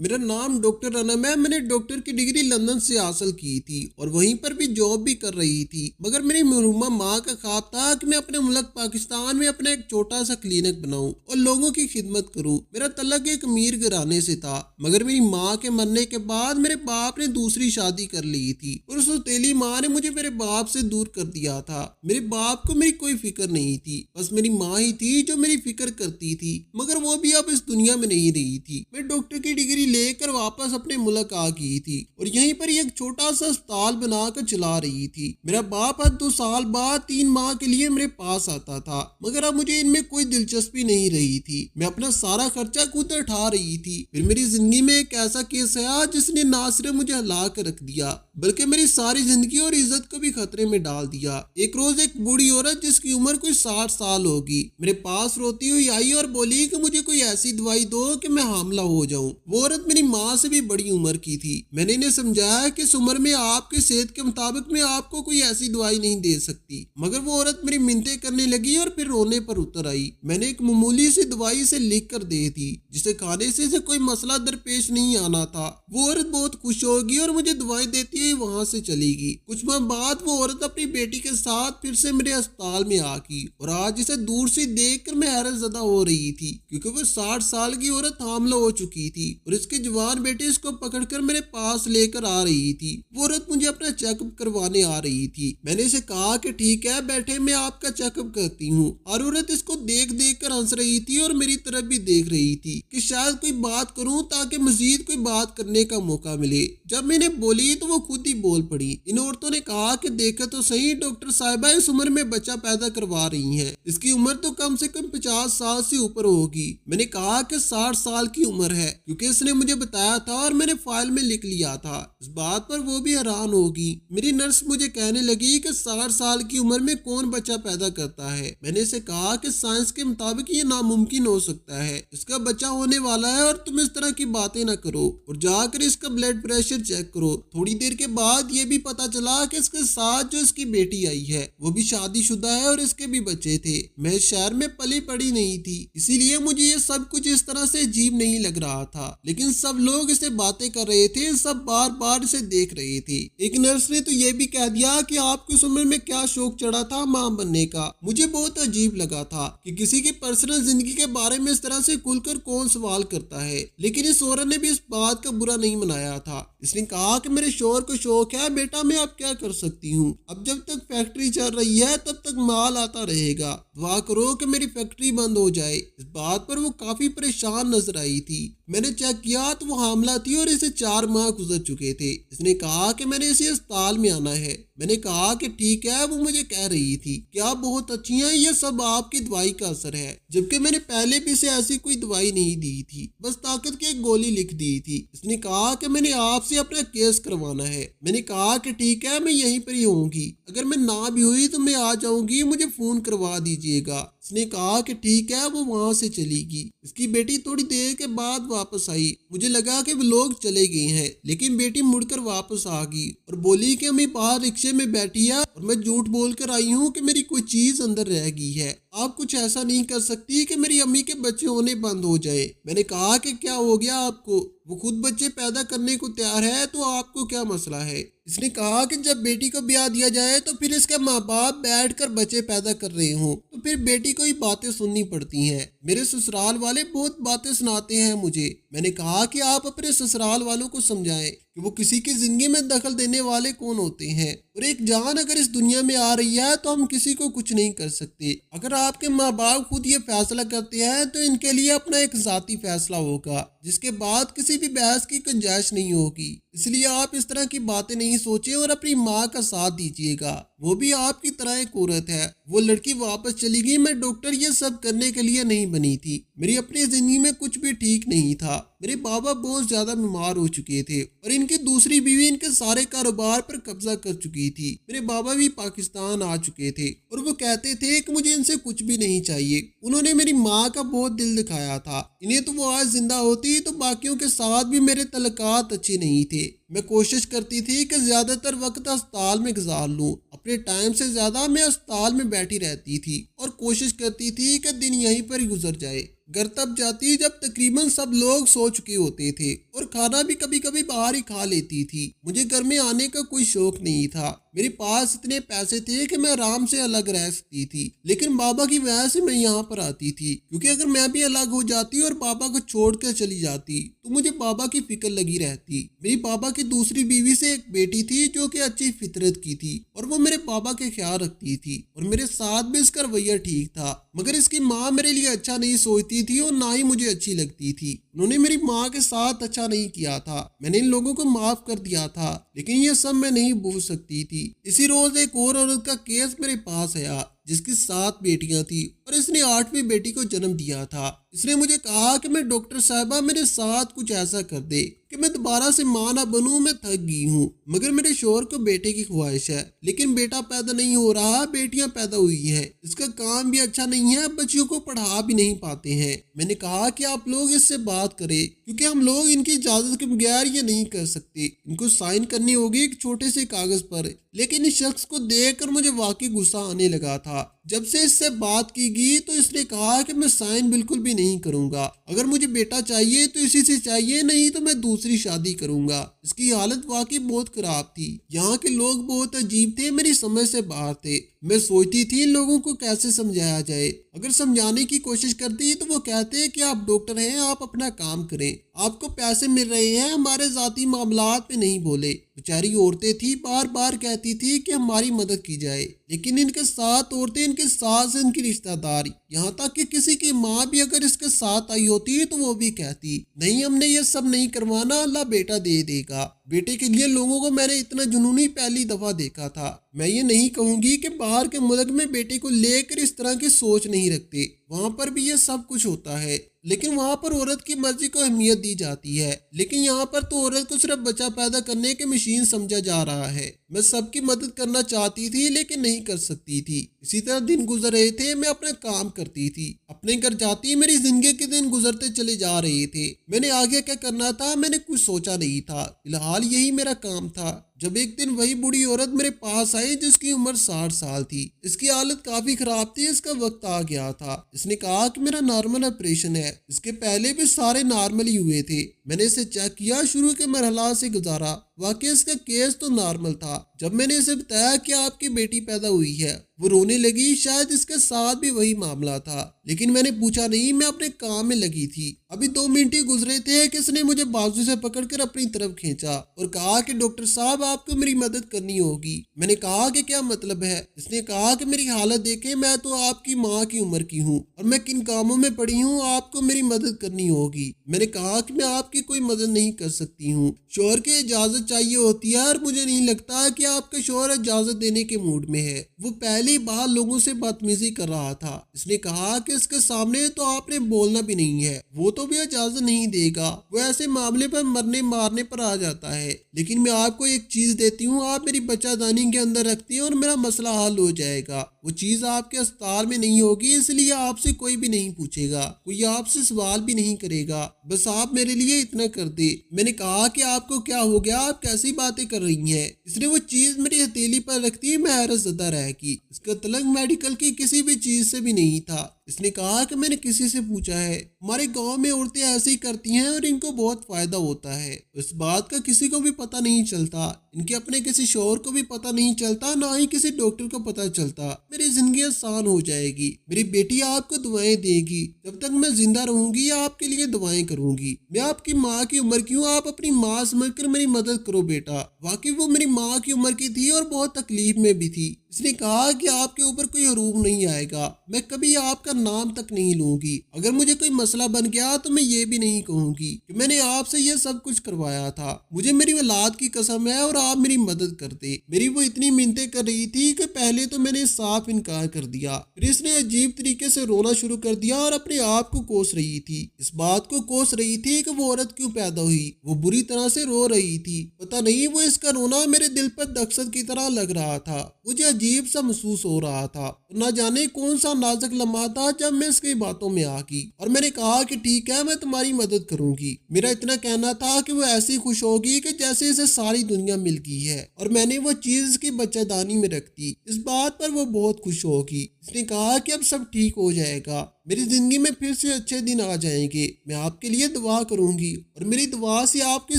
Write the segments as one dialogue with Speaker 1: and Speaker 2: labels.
Speaker 1: मेरा नाम डॉक्टर अनम है। मैंने डॉक्टर की डिग्री लंदन से हासिल की थी और वहीं पर भी जॉब भी कर रही थी। मगर मेरी मरहुमा माँ का ख्वाब था कि मैं अपने मुल्क पाकिस्तान में अपना एक छोटा सा क्लिनिक बनाऊं और लोगों की खिदमत करूं। मेरा तल्लुक एक अमीर घराने से था, मगर मेरी माँ के मरने के बाद मेरे बाप ने दूसरी शादी कर ली थी और उस सौतेली माँ ने मुझे मेरे बाप से दूर कर दिया था। मेरे बाप को मेरी कोई फिक्र नहीं थी, बस मेरी माँ ही थी जो मेरी फिक्र करती थी। मगर वो भी अब इस दुनिया में नहीं रही थी। मैं डॉक्टर की डिग्री लेकर वापस अपने मुल्क आ गई थी और यहीं पर एक छोटा सा अस्पताल बनाकर चला रही थी। मेरा बाप हर 2 साल बाद 3 माह के लिए मेरे पास आता था, मगर अब मुझे इनमें कोई दिलचस्पी नहीं रही थी। मैं अपना सारा खर्चा खुद उठा रही थी। फिर मेरी जिंदगी में एक ऐसा केस आया जिसने ना सिर्फ मुझे हिला कर रख दिया, बल्कि मेरी सारी जिंदगी और इज्जत को भी खतरे में डाल दिया। एक रोज एक बूढ़ी औरत जिसकी उम्र कोई 60 साल होगी मेरे पास रोती हुई आई और बोली कि मुझे कोई ऐसी दवाई दो कि मैं हामला हो जाऊं। वो औरत मेरी माँ से भी बड़ी उम्र की थी। मैंने इन्हें समझाया कि इस उम्र में आपकी सेहत के मुताबिक मैं आपको कोई ऐसी दवाई नहीं दे सकती, मगर वो औरत मेरी मिन्नतें करने लगी और फिर रोने पर उतर आई। मैंने एक मामूली सी दवाई से लिख कर दे दी जिसे खाने से कोई मसला दरपेश नहीं आना था। वो औरत बहुत खुश होगी और मुझे दवाई देती हुई वहां से चली गई। कुछ माह बाद वो औरत अपनी बेटी के साथ फिर से मेरे अस्पताल में आ गई और आज इसे दूर से देखकर मैं हैरत ज़दा हो रही थी, क्योंकि वो 60 साल की औरत हामला हो चुकी थी और इसके जवान बेटे इसको पकड़कर मेरे पास लेकर आ रही थी। वो औरत मुझे अपना चेकअप करवाने आ रही थी। मैंने इसे कहा कि ठीक है बैठे, मैं आपका चेकअप करती हूँ। और औरत इसको देख देख कर हंस रही थी और मेरी तरफ भी देख रही थी कि शायद कोई बात करूं ताकि मजीद कोई बात करने का मौका मिले। जब मैंने बोली तो वो खुद ही बोल पड़ी। इन औरतों ने कहा कि देखो तो सही, डॉक्टर साहिबा इस उम्र में बच्चा पैदा करवा रही हैं, इसकी उम्र तो कम से कम 50 साल से ऊपर होगी। मैंने कहा कि 60 साल की उम्र है, क्योंकि इसने मुझे बताया था और मैंने फाइल में लिख लिया था। इस बात पर वो भी हैरान होगी। मेरी नर्स मुझे कहने लगी कि 60 साल की उम्र में कौन बच्चा पैदा करता है। मैंने इसे कहा कि साइंस के मुताबिक ये नामुमकिन हो सकता है, इसका बच्चा होने वाला है और तुम इस तरह की बातें ना करो और जाकर इसका ब्लड प्रेशर चेक करो। थोड़ी देर के बाद ये भी पता चला कि इसके साथ जो इसकी बेटी आई है वो भी शादीशुदा है और इसके भी बच्चे थे। मैं इस शहर में पली पड़ी नहीं थी, इसीलिए मुझे ये सब कुछ इस तरह से अजीब नहीं लग रहा था, लेकिन सब लोग इसे बातें कर रहे थे, सब बार बार इसे देख रहे थे। एक नर्स ने तो ये भी कह दिया कि आपकी उस उम्र में क्या शौक चढ़ा था मां बनने का। मुझे बहुत अजीब लगा था कि किसी की पर्सनल जिंदगी के बारे में इस तरह से खुलकर कौन सवाल करता है, लेकिन इस औरत ने भी इस बात का बुरा नहीं मनाया था। इसने कहा कि मेरे शोहर को शौक है बेटा, मैं अब क्या कर सकती हूँ, अब जब तक फैक्ट्री चल रही है तब तक माल आता रहेगा, दुआ करो कि मेरी फैक्ट्री बंद हो जाए। इस बात पर वो काफी परेशान नजर आई थी। मैंने चेक किया तो वो हामला थी और इसे 4 माह गुजर चुके थे। इसने कहा कि मैंने इसे अस्पताल में आना है। मैंने कहा कि ठीक है। वो मुझे कह रही थी कि आप बहुत अच्छी हैं, ये सब आपकी दवाई का असर है, जबकि मैंने पहले भी इसे ऐसी कोई दवाई नहीं दी थी, बस ताकत की एक गोली लिख दी थी। इसने कहा कि मैंने आपसे अपना केस करवाना है। मैंने कहा कि ठीक है, मैं यहीं पर ही होंगी, अगर मैं ना भी हुई तो मैं आ जाऊंगी, मुझे फोन करवा दीजिएगा। इसने कहा कि ठीक है। वो वहां से चली गई। इसकी बेटी थोड़ी देर के बाद वापस आई। मुझे लगा कि वो लोग चले गए हैं, लेकिन बेटी मुड़कर वापस आ गई और बोली कि मैं बाहर रिक्शे में बैठी है और मैं झूठ बोल कर आई हूँ कि मेरी कोई चीज अंदर रह गई है। आप कुछ ऐसा नहीं कर सकती कि मेरी अम्मी के बच्चे होने बंद हो जाए। मैंने कहा कि क्या हो गया आपको, वो खुद बच्चे पैदा करने को तैयार है तो आपको क्या मसला है। इसने कहा कि जब बेटी को ब्याह दिया जाए तो फिर इसके माँ बाप बैठ कर बच्चे पैदा कर रहे हो तो फिर बेटी को ही बातें सुननी पड़ती हैं। मेरे ससुराल वाले बहुत बातें सुनाते हैं मुझे। मैंने कहा कि आप अपने ससुराल वालों को समझाएं कि वो किसी की जिंदगी में दखल देने वाले कौन होते हैं, और एक जान अगर इस दुनिया में आ रही है तो हम किसी को कुछ नहीं कर सकते। अगर आपके माँ बाप खुद ये फैसला करते हैं तो इनके लिए अपना एक जाती फैसला होगा, जिसके बाद किसी भी बहस की गुंजाइश नहीं होगी। इसलिए आप इस तरह की बातें नहीं सोचें और अपनी माँ का साथ दीजिएगा, वो भी आपकी तरह एक औरत है। वो लड़की वापस चली गई। मैं डॉक्टर ये सब करने के लिए नहीं बनी थी। मेरी अपनी जिंदगी में कुछ भी ठीक नहीं था। मेरे बाबा बहुत ज्यादा बीमार हो चुके थे और इनकी दूसरी बीवी इनके सारे कारोबार पर कब्जा कर चुकी थी। मेरे बाबा भी पाकिस्तान आ चुके थे और वो कहते थे कि मुझे इनसे कुछ भी नहीं चाहिए। उन्होंने मेरी माँ का बहुत दिल दिखाया था। इन्हें तो वो आज जिंदा होती तो बाकियों के साथ भी मेरे तल्लुकात अच्छे नहीं थे। मैं कोशिश करती थी कि ज्यादातर वक्त अस्पताल में गुजार लूं। अपने टाइम से ज्यादा मैं अस्पताल में बैठी रहती थी और कोशिश करती थी कि दिन यहीं पर ही गुजर जाए। گھر تب جاتی جب تقریباً سب لوگ سو چکے ہوتے تھے اور کھانا بھی کبھی کبھی باہر ہی کھا لیتی تھی۔ مجھے گھر میں آنے کا کوئی شوق نہیں تھا، میرے پاس اتنے پیسے تھے کہ میں آرام سے الگ رہ سکتی تھی، لیکن بابا کی وجہ سے میں یہاں پر آتی تھی، کیونکہ اگر میں بھی الگ ہو جاتی اور بابا کو چھوڑ کر چلی جاتی تو مجھے بابا کی فکر لگی رہتی۔ میری بابا کی دوسری بیوی سے ایک بیٹی تھی جو کہ اچھی فطرت کی تھی اور وہ میرے بابا کے خیال رکھتی تھی اور میرے ساتھ بھی اس کا رویہ ٹھیک تھا، مگر اس کی ماں میرے لیے اچھا نہیں سوچتی تھی اور نہ ہی مجھے اچھی لگتی تھی۔ انہوں نے میری ماں کے ساتھ اچھا نہیں کیا تھا، میں نے ان لوگوں کو معاف کر دیا تھا، لیکن یہ سب میں نہیں بھول سکتی تھی۔ اسی روز ایک اور عورت کا کیس میرے پاس آیا جس کی 7 بیٹیاں تھیں اور اس نے 8ویں بیٹی کو جنم دیا تھا۔ اس نے مجھے کہا کہ میں ڈاکٹر صاحبہ میرے ساتھ کچھ ایسا کر دے کہ میں دوبارہ سے ماں نہ بنوں، میں تھک گئی ہوں، مگر میرے شوہر کو بیٹے کی خواہش ہے، لیکن بیٹا پیدا نہیں ہو رہا، بیٹیاں پیدا ہوئی ہیں، اس کا کام بھی اچھا نہیں ہے، بچیوں کو پڑھا بھی نہیں پاتے ہیں۔ میں نے کہا کہ آپ لوگ اس سے بات کریں، کیونکہ ہم لوگ ان کی اجازت کے بغیر یہ نہیں کر سکتے، ان کو سائن کرنی ہوگی ایک چھوٹے سے کاغذ پر۔ لیکن اس شخص کو دیکھ کر مجھے واقعی غصہ آنے لگا تھا۔ جب سے اس سے بات کی گئی تو اس نے کہا کہ میں سائن بالکل بھی نہیں کروں گا، اگر مجھے بیٹا چاہیے تو اسی سے چاہیے، نہیں تو میں دوسری شادی کروں گا۔ اس کی حالت واقعی بہت خراب تھی، یہاں کے لوگ بہت عجیب تھے، میری سمجھ سے باہر تھے۔ میں سوچتی تھی ان لوگوں کو کیسے سمجھایا جائے، اگر سمجھانے کی کوشش کرتی تو وہ کہتے کہ آپ ڈاکٹر ہیں، آپ اپنا کام کریں، آپ کو پیسے مل رہے ہیں، ہمارے ذاتی معاملات میں نہیں بولے۔ بیچاری عورتیں تھی، بار بار کہتی تھی کہ ہماری مدد کی جائے، لیکن ان کے ساتھ عورتیں، ان کے ساتھ ان کی رشتہ دار، یہاں تک کہ کسی کی ماں بھی اگر اس کے ساتھ آئی ہوتی تو وہ بھی کہتی نہیں، ہم نے یہ سب نہیں کروانا، اللہ بیٹا دے دے گا۔ بیٹے کے لیے لوگوں کو میں نے اتنا جنونی پہلی دفعہ دیکھا تھا۔ میں یہ نہیں کہوں گی کہ باہر کے ملک میں بیٹے کو لے کر اس طرح کی سوچ نہیں رکھتے، وہاں پر بھی یہ سب کچھ ہوتا ہے، لیکن وہاں پر عورت کی مرضی کو اہمیت دی جاتی ہے، لیکن یہاں پر تو عورت کو صرف بچہ پیدا کرنے کی مشین سمجھا جا رہا ہے۔ میں سب کی مدد کرنا چاہتی تھی لیکن نہیں کر سکتی تھی۔ اسی طرح دن گزر رہے تھے، میں اپنا کام کرتی تھی، اپنے گھر جاتی، میری زندگی کے دن گزرتے چلے جا رہے تھے۔ میں نے آگے کیا کرنا تھا میں نے کچھ سوچا نہیں تھا، فی الحال یہی میرا کام تھا۔ جب ایک دن وہی بوڑھی عورت میرے پاس آئی جس کی عمر 60 سال تھی، اس کی حالت کافی خراب تھی، اس کا وقت آ گیا تھا۔ اس نے کہا کہ میرا نارمل آپریشن ہے، اس کے پہلے بھی سارے نارمل ہی ہوئے تھے۔ میں نے اسے چیک کیا، شروع کے مرحلہ سے گزارا، واقعی اس کا کیس تو نارمل تھا۔ جب میں نے اسے بتایا کہ آپ کی بیٹی پیدا ہوئی ہے، وہ رونے لگی، شاید اس کے ساتھ بھی وہی معاملہ تھا، لیکن میں نے پوچھا نہیں، میں اپنے کام میں لگی تھی۔ ابھی 2 منٹ ہی گزرے تھے کہ اس نے مجھے بازو سے پکڑ کر اپنی طرف کھینچا اور کہا کہ ڈاکٹر صاحب آپ کو میری مدد کرنی ہوگی۔ میں نے کہا کہ کیا مطلب ہے؟ اس نے کہا کہ میری حالت دیکھیں، میں تو آپ کی ماں کی عمر کی ہوں اور میں کن کاموں میں پڑی ہوں، آپ کو میری مدد کرنی ہوگی۔ میں نے کہا کہ میں آپ کی کوئی مدد نہیں کر سکتی ہوں، شوہر کی اجازت چاہیے ہوتی ہے اور مجھے نہیں لگتا کہ آپ کا شوہر اجازت دینے کے موڈ میں ہے۔ وہ پہلی بار لوگوں سے بدتمیزی کر رہا تھا۔ اس نے کہا کہ اس کے سامنے تو آپ نے بولنا بھی نہیں ہے، وہ تو بھی اجازت نہیں دے گا، وہ ایسے معاملے پر مرنے مارنے پر آ جاتا ہے۔ لیکن میں آپ کو ایک چیز دیتی ہوں، آپ میری بچہ دانی کے اندر رکھتی ہیں اور میرا مسئلہ حل ہو جائے گا۔ وہ چیز آپ کے اسپتال میں نہیں ہوگی، اس لیے آپ سے کوئی بھی نہیں پوچھے گا، کوئی آپ سے سوال بھی نہیں کرے گا، بس آپ میرے لیے اتنا کر دے۔ میں نے کہا کہ آپ کو کیا ہو گیا، آپ کیسی باتیں کر رہی ہیں؟ اس نے وہ چیز میری ہتھیلی پر رکھتی، میں حیرت زدہ رہ گئی۔ اس کا تعلق میڈیکل کی کسی بھی چیز سے بھی نہیں تھا۔ اس نے کہا کہ میں نے کسی سے پوچھا ہے، ہمارے گاؤں میں عورتیں ایسے ہی کرتی ہیں اور ان کو بہت فائدہ ہوتا ہے، اس بات کا کسی کو بھی پتہ نہیں چلتا، ان کے اپنے کسی شوہر کو بھی پتہ نہیں چلتا، نہ ہی کسی ڈاکٹر کو پتہ چلتا۔ میری زندگی آسان ہو جائے گی، میری بیٹی آپ کو دعائیں دے گی، جب تک میں زندہ رہوں گی آپ کے لیے دعائیں کروں گی۔ میں آپ کی ماں کی عمر کی ہوں، آپ اپنی ماں سمجھ کر میری مدد کرو بیٹا۔ واقعی وہ میری ماں کی عمر کی تھی اور بہت تکلیف میں بھی تھی۔ اس نے کہا کہ آپ کے اوپر کوئی حروف نہیں آئے گا، میں کبھی آپ کا نام تک نہیں لوں گی، اگر مجھے کوئی مسئلہ بن گیا تو میں یہ بھی نہیں کہوں گی کہ میں نے آپ سے یہ سب کچھ کروایا تھا، مجھے میری اولاد کی قسم ہے اور آپ میری مدد کرتے۔ میری وہ اتنی منتیں کر رہی تھی کہ پہلے تو میں نے صاف انکار کر دیا، پھر اس نے عجیب طریقے سے رونا شروع کر دیا اور اپنے آپ کو کوس رہی تھی، اس بات کو کوس رہی تھی کہ وہ عورت کیوں پیدا ہوئی، وہ بری طرح سے رو رہی تھی، پتہ نہیں وہ اس کا رونا میرے دل پر دقت کی طرح لگ رہا تھا، مجھے عجیب سا محسوس ہو رہا تھا، نہ جانے کون سا نازک لمحہ تھا جب میں اس کی باتوں میں آ گئی اور میں نے کہا کہ ٹھیک ہے، میں تمہاری مدد کروں گی۔ میرا اتنا کہنا تھا کہ وہ ایسی خوش ہوگی کہ جیسے اسے ساری دنیا مل گئی ہے، اور میں نے وہ چیز اس کی بچہ دانی میں رکھ دی، اس بات پر وہ بہت خوش ہوگی۔ اس نے کہا کہ اب سب ٹھیک ہو جائے گا، मेरी जिंदगी में फिर से अच्छे दिन आ जाएंगे। मैं आपके लिए दुआ करूंगी और मेरी दुआ से आपकी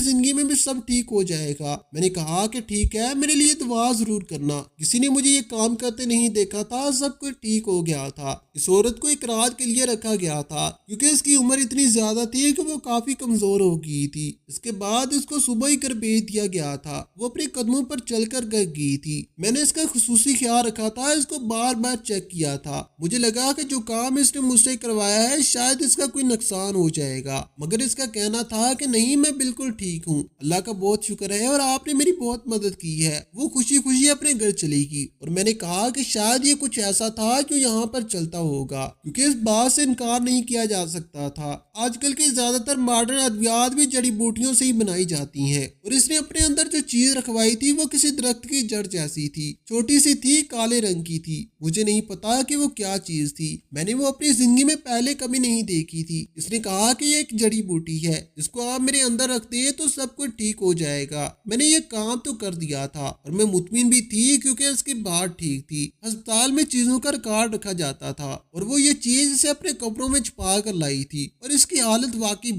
Speaker 1: जिंदगी में भी सब ठीक हो जाएगा। मैंने कहा कि ठीक है, मेरे लिए दुआ जरूर करना। किसी ने मुझे ये काम करते नहीं देखा था, सब कुछ ठीक हो गया था। इस औरत को एक रात के लिए रखा गया था क्योंकि इसकी उम्र इतनी ज्यादा थी कि वो काफी कमजोर हो गई थी। इसके बाद इसको सुबह ही घर भेज दिया गया था। वो अपने कदमों पर चलकर घर गई थी। मैंने इसका खुसूसी ख्याल रखा था, इसको बार बार चेक किया था। मुझे लगा कि जो काम इसने मुझसे करवाया है शायद इसका कोई नुकसान हो जाएगा, मगर इसका कहना था कि नहीं, मैं बिल्कुल ठीक हूँ, अल्लाह का बहुत शुक्र है और आपने मेरी बहुत मदद की है। वो खुशी खुशी अपने घर चली गई और मैंने कहा कि शायद ये कुछ ऐसा था जो यहाँ पर चलता होगा, क्योंकि इस बात से इनकार नहीं किया जा सकता था। आजकल के ज्यादातर मॉडर्न अद्वियात भी जड़ी बूटियों से ही बनाई जाती हैं और इसने अपने अंदर जो चीज रखवाई थी वो किसी दरख्त की जड़ जैसी थी, छोटी सी थी, काले रंग की थी। मुझे नहीं पता कि वो क्या चीज थी। मैंने वो अपनी जिंदगी में पहले कभी नहीं देखी थी। इसने कहा कि ये एक जड़ी बूटी है, इसको आप मेरे अंदर रखते हैं तो सब कुछ ठीक हो जाएगा। मैंने ये काम तो कर दिया था और मैं मुतमिन भी थी क्योंकि इसकी बात ठीक थी। अस्पताल में चीजों का रिकॉर्ड रखा जाता था और वो ये चीज इसे अपने कपड़ों में छुपा कर लाई थी और इसकी हालत वाकई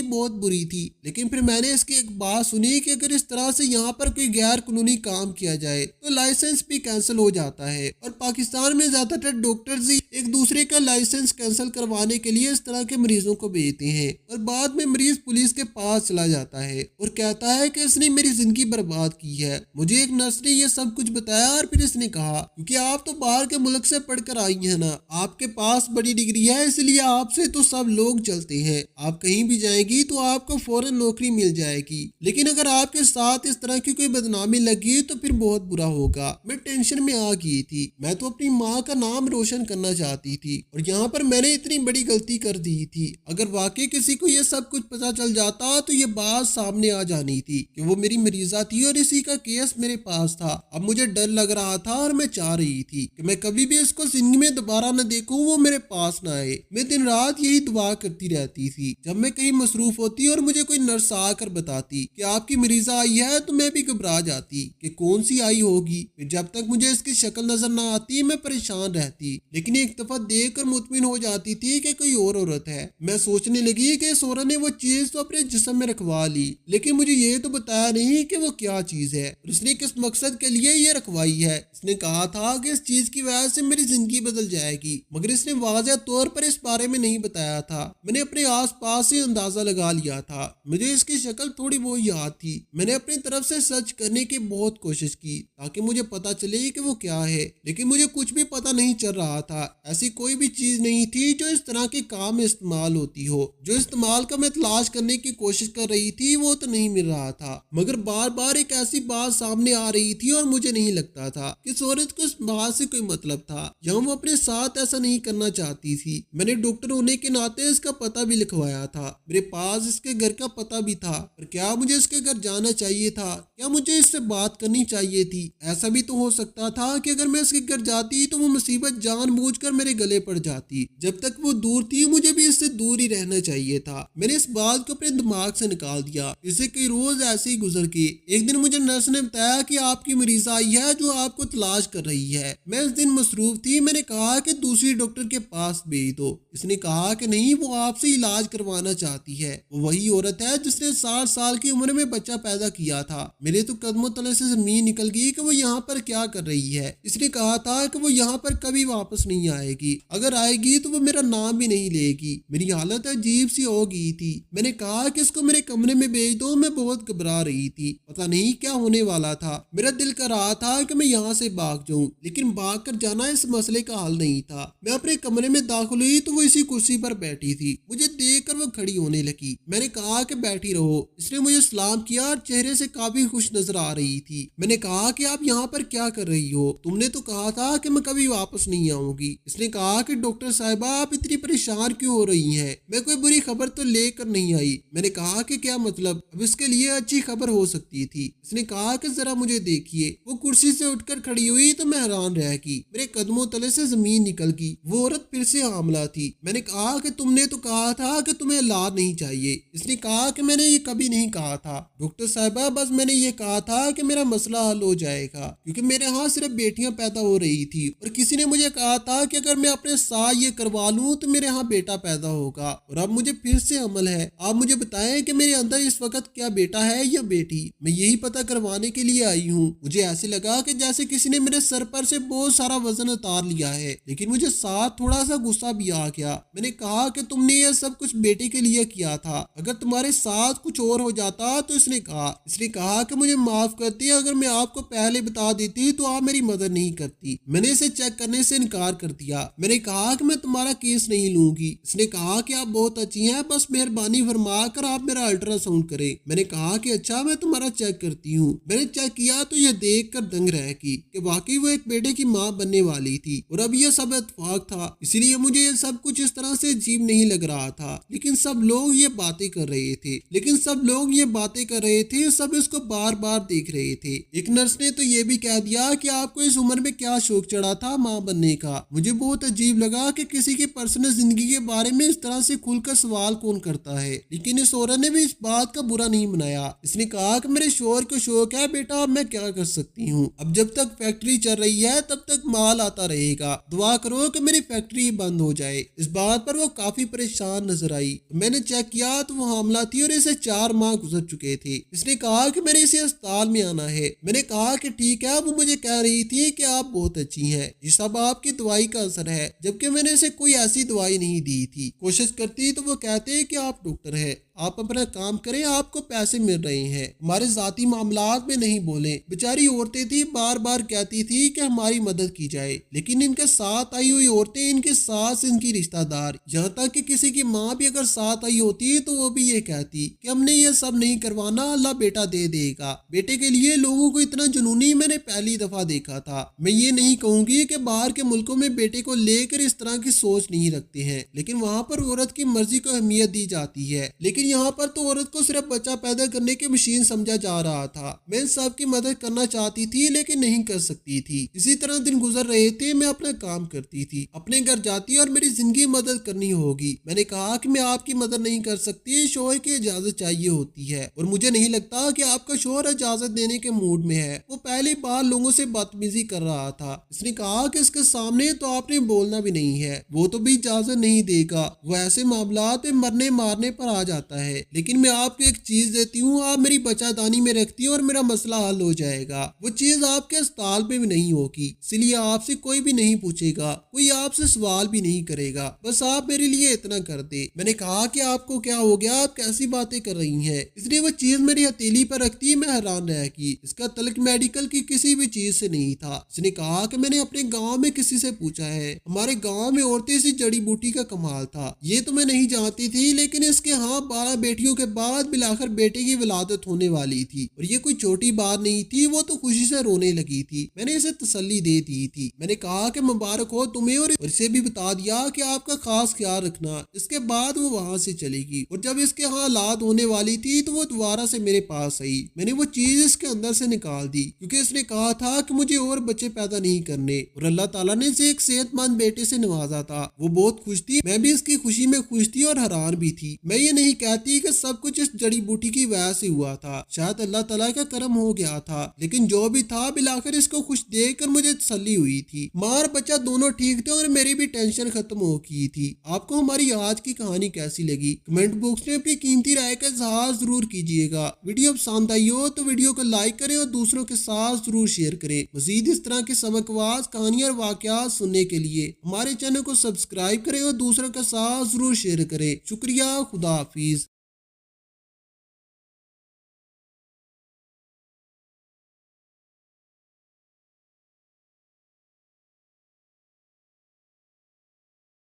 Speaker 1: बहुत बुरी थी। लेकिन फिर मैंने इसकी एक बात सुनी कि अगर इस तरह से यहाँ पर कोई गैर कानूनी काम किया जाए तो लाइसेंस भी कैंसिल हो जाता है और पाकिस्तान में ज्यादातर डॉक्टर्स ही एक दूसरे का लाइसेंस कैंसिल करवाने के लिए इस तरह के मरीजों को भेजते हैं और बाद में मरीज पुलिस के पास चला जाता है और कहता है कि इसने मेरी जिंदगी बर्बाद की है। मुझे एक नर्स ने ये सब कुछ बताया और फिर इसने कहा, क्योंकि आप तो बाहर के मुल्क से पढ़कर आई हैं ना, आपके पास बड़ी डिग्री है, इसलिए आपसे तो सब लोग चलते हैं। आप कहीं भी जाएंगी तो आपको फौरन नौकरी मिल जाएगी, लेकिन अगर आपके साथ इस तरह की कोई बदनामी लगी तो फिर बहुत बुरा होगा। मैं टेंशन में आ गई थी। मैं तो अपनी माँ का नाम रोशन करना चाहती थी और यहाँ पर मैंने इतनी बड़ी गलती कर दी थी। अगर वाकई किसी को ये सब कुछ पता चल जाता तो ये बात सामने आ जानी थी कि वो मेरी मरीजा थी और इसी का केस मेरे पास था। अब मुझे डर लग रहा था और मैं चाह रही थी कि मैं कभी भी इसको जिंदगी में दोबारा न देखूं, वो मेरे पास न आए। मैं दिन रात यही दुआ करती रहती थी। जब मैं कहीं मसरूफ होती और मुझे कोई नर्स आकर बताती कि आपकी मरीजा आई है तो मैं भी घबरा जाती कि कौन सी आई होगी। फिर जब तक मुझे इसकी शक्ल नजर न आती मैं परेशान रहती, लेकिन एक दफा देख कर मुतमिन हो जाती थी कि कोई और औरत है। मैं सोचने लगी कि इस औरत ने वो चीज तो अपने जिस्म में रखवा ली, लेकिन मुझे ये तो बताया नहीं कि वो क्या चीज है और उसने किस मकसद के लिए ये रखवाई है। इसने कहा था कि इस चीज की वजह से मेरी जिंदगी बदल जाएगी, मगर इसने वाज़ेह तौर पर इस बारे में नहीं बताया था। मैंने अपने आस पास से अंदाजा लगा लिया था। मुझे इसकी शक्ल थोड़ी बहुत याद थी। मैंने अपनी तरफ से सर्च करने की बहुत कोशिश की ताकि मुझे पता चले कि वो क्या है, लेकिन मुझे कुछ भी पता नहीं चल रहा था। ऐसी कोई भी चीज नहीं थी जो इस तरह के काम में इस्तेमाल होती हो। जो इस्तेमाल का मैं तलाश करने की कोशिश कर रही थी वो तो नहीं मिल रहा था, मगर बार बार एक ऐसी बात सामने आ रही थी और मुझे नहीं लगता था कि इस औरत को इस बात से कोई मतलब था या वो अपने साथ ऐसा नहीं करना चाहती थी। मैंने डॉक्टर होने के नाते इसका पता भी लिखवाया था। मेरे पास इसके घर का पता भी था। पर क्या मुझे इसके घर जाना चाहिए था? क्या मुझे इससे बात करनी चाहिए थी? ऐसा भी तो हो सकता था कि अगर मैं इसके घर जाती तो वो मुसीबत जानबूझकर मेरे गले पड़ जाती। जब तक वो दूर थी मुझे भी इससे दूर ही रहना चाहिए था। मैंने इस बात को अपने दिमाग से निकाल दिया। इससे कई रोज ऐसे ही गुजर गए। एक दिन मुझे नर्स ने बताया कि आपकी मरीजा आई है जो आपको तलाश कर रही है। मैं इस दिन मसरूफ थी। मैंने कहा कि दूसरी डॉक्टर के पास भेज दो। इसने कहा कि नहीं, वो आपसे इलाज करवाना चाहती है। वो वही औरत है जिसने 60 साल की उम्र में बच्चा पैदा किया था। मेरे तो कदमों तले से जमीन निकल गई कि वो यहाँ पर क्या कर रही है। इसने कहा था कि वो यहाँ पर कभी वापस नहीं आएगी, अगर आएगी तो वो मेरा नाम भी नहीं लेगी। मेरी हालत अजीब सी हो गई थी। मैंने कहा कि इसको मेरे कमरे में भेज दो। मैं बहुत घबरा रही थी, पता नहीं क्या होने वाला था। मेरा दिल कर रहा था कि मैं यहाँ से भाग जाऊं, लेकिन भाग कर जाना इस मसले का हल नहीं था। मैं अपने कमरे में दाखिल हुई तो वो इसी कुर्सी पर बैठी थी। मुझे देखकर वो खड़ी होने लगी। मैंने कहा कि बैठी रहो। इसने मुझे सलाम किया और चेहरे से काफी खुश नजर आ रही थी। मैंने कहा कि आप यहाँ पर क्या कर रही हो? तुमने तो कहा था कि मैं कभी वापस नहीं आऊंगी। इसने कहा कि डॉक्टर साहिबा आप इतनी परेशान क्यों हो रही हैं? मैं कोई बुरी खबर तो लेकर नहीं आई। मैंने कहा कि क्या मतलब? अब इसके लिए अच्छी खबर हो सकती थी। इसने कहा कि जरा मुझे देखिए। वो कुर्सी से उठकर खड़ी हुई तो मैं हैरान रह गई। मेरे कदमों तले से जमीन निकल गई। वो औरत फिर से हामला थी। मैंने कहा कि तुमने तो कहा था कि तुम्हें औलाद नहीं चाहिए। इसने कहा कि मैंने ये कभी नहीं कहा था डॉक्टर साहिबा, बस मैंने ये कहा था कि मेरा मसला हल हो जाएगा, क्योंकि मेरे यहाँ सिर्फ बेटियां पैदा हो रही थी और किसी ने मुझे कहा था था कि अगर मैं अपने साथ ये करवा लूं तो मेरे यहाँ बेटा पैदा होगा। और अब मुझे फिर से अमल है। आप मुझे बताएं कि मेरे अंदर इस वक्त क्या बेटा है या बेटी। मैं यही पता करवाने के लिए आई हूँ। मुझे ऐसे लगा कि जैसे किसी ने मेरे सर पर से बहुत सारा वजन उतार लिया है, लेकिन मुझे साथ थोड़ा सा गुस्सा भी आ गया। मैंने कहा कि तुमने ये सब कुछ बेटे के लिए किया था, अगर तुम्हारे साथ कुछ और हो जाता तो। इसने कहा कि मुझे माफ करती, अगर मैं आपको पहले बता देती तो आप मेरी मदद नहीं करती। मैंने इसे चेक करने से इनकार कर दिया। मैंने कहा कि मैं तुम्हारा केस नहीं लूंगी। इसने कहा कि आप बहुत अच्छी हैं, बस मेहरबानी फरमा कर आप मेरा अल्ट्रासाउंड करें। मैंने कहा कि अच्छा, मैं तुम्हारा चेक करती हूँ। मैंने चेक किया तो यह देख कर दंग रह गई कि वाकई वो एक बेटे की माँ बनने वाली थी। और अब यह सब इत्तेफाक था, इसलिए मुझे ये सब कुछ इस तरह से अजीब नहीं लग रहा था। लेकिन सब लोग ये बातें कर रहे थे, सब इसको बार बार देख रहे थे। एक नर्स ने तो ये भी कह दिया कि आपको इस उम्र में क्या शौक चढ़ा था माँ बनने का। मुझे बहुत अजीब लगा कि किसी की पर्सनल जिंदगी के बारे में इस तरह से खुलकर सवाल कौन करता है। लेकिन इस औरत ने भी इस बात का बुरा नहीं मनाया। इसने कहा कि मेरे शोहर को शौक है बेटा, अब मैं क्या कर सकती हूँ। अब जब तक फैक्ट्री चल रही है तब तक माल आता रहेगा। दुआ करो कि मेरी फैक्ट्री बंद हो जाए। इस बात पर वो काफी परेशान नजर आई। मैंने चेक किया तो वो हामला थी और इसे 4 माह गुजर चुके थे। इसने कहा कि मैंने इसे अस्पताल में आना है। मैंने कहा कि ठीक है। वो मुझे कह रही थी कि आप बहुत अच्छी हैं, ये सब आपकी दवाई का असर है, जबकि मैंने इसे कोई ऐसी दवाई नहीं दी थी। कोशिश करती तो वो कहते कि आप डॉक्टर हैं, आप अपना काम करें, आपको पैसे मिल रहे हैं, हमारे जाती मामलात में नहीं बोलें। बेचारी औरतें थी, बार बार कहती थी कि हमारी मदद की जाए, लेकिन इनके साथ आई हुई औरतें, इनके सास, इनकी रिश्तेदार, यहाँ तक कि किसी की माँ भी अगर साथ आई होती तो वो भी ये कहती कि हमने ये सब नहीं करवाना, अल्लाह बेटा दे देगा। बेटे के लिए लोगों को इतना जुनूनी मैंने पहली दफा देखा था। मैं ये नहीं कहूंगी कि बाहर के मुल्कों में बेटे को लेकर इस तरह की सोच नहीं रखते हैं, लेकिन वहाँ पर औरत की मर्जी को अहमियत दी जाती है। लेकिन यहाँ पर तो औरत को सिर्फ बच्चा पैदा करने की मशीन समझा जा रहा था। मैं इन सब की मदद करना चाहती थी लेकिन नहीं कर सकती थी। इसी तरह दिन गुजर रहे थे। मैं अपना काम करती थी, अपने घर जाती और मेरी जिंदगी मदद करनी होगी। मैंने कहा कि मैं आपकी मदद नहीं कर सकती, शोहर की इजाजत चाहिए होती है, और मुझे नहीं लगता कि आपका शोहर इजाजत देने के मूड में है। वो पहली बार लोगों से बदतमीजी कर रहा था। इसने कहा कि इसके सामने तो आपने बोलना भी नहीं है, वो तो भी इजाजत नहीं देगा, वो ऐसे मामलात में मरने मारने पर आ जाता है। लेकिन मैं आपको एक चीज देती हूँ, आप मेरी बचादानी में रखती हैं और मेरा मसला हल हो जाएगा। वो चीज आपके अस्पताल में भी नहीं होगी, इसलिए आपसे कोई भी नहीं पूछेगा, कोई आपसे सवाल भी नहीं करेगा, बस आप मेरे लिए इतना कर दे। मैंने कहा कि आपको क्या हो गया, आप कैसी बातें कर रही हैं। इसलिए वो चीज मेरी हथेली पर रखती, मैं हैरान रह गई। इसका तल्क मेडिकल की किसी भी चीज से नहीं था। इसने कहा कि मैंने अपने गाँव में किसी से पूछा है, हमारे गाँव में औरतें इसी जड़ी बूटी का कमाल था। ये तो मैं नहीं जानती थी, लेकिन इसके यहाँ 12 बेटियों के बाद मिलाकर बेटे की विलादत होने वाली थी, और ये कोई छोटी बात नहीं थी। वो तो खुशी से रोने लगी थी। मैंने इसे तसल्ली दे दी थी। मैंने कहा कि मुबारक हो तुम्हें, और इसे भी बता दिया कि आपका खास ख्याल रखना। इसके बाद वो वहां से चलेगी, और जब इसके यहाँ औलाद होने वाली थी तो वो दोबारा से मेरे पास आई। मैंने वो चीज इसके अंदर से निकाल दी, क्योंकि इसने कहा था कि मुझे और बच्चे पैदा नहीं करने, और अल्लाह ताला ने इसे एक सेहतमंद बेटे से नवाजा था। वो बहुत खुश थी, मैं भी इसकी खुशी में खुश थी और हैरान भी थी। मैं ये नहीं कहती कि सब कुछ इस जड़ी बूटी की वजह से हुआ था, शायद अल्लाह ताला का करम हो गया था, लेकिन जो भी था बिलाकर इसको खुश देखकर मुझे तसल्ली हुई थी। माँ और बच्चा दोनों ठीक थे और मेरी भी टेंशन खत्म हो गई थी। आपको हमारी आज की कहानी कैसी लगी, कमेंट बॉक्स में अपनी कीमती राय का इजहार जरूर कीजिएगा। वीडियो पसंद आई हो तो वीडियो को लाइक करें और दूसरों के साथ जरूर शेयर करें। मजीद इस तरह की सबकवास कहानियां और वाकयात सुनने के लिए हमारे चैनल को सब्सक्राइब करें और दूसरों के साथ जरूर शेयर करें। शुक्रिया, खुदा हाफिज।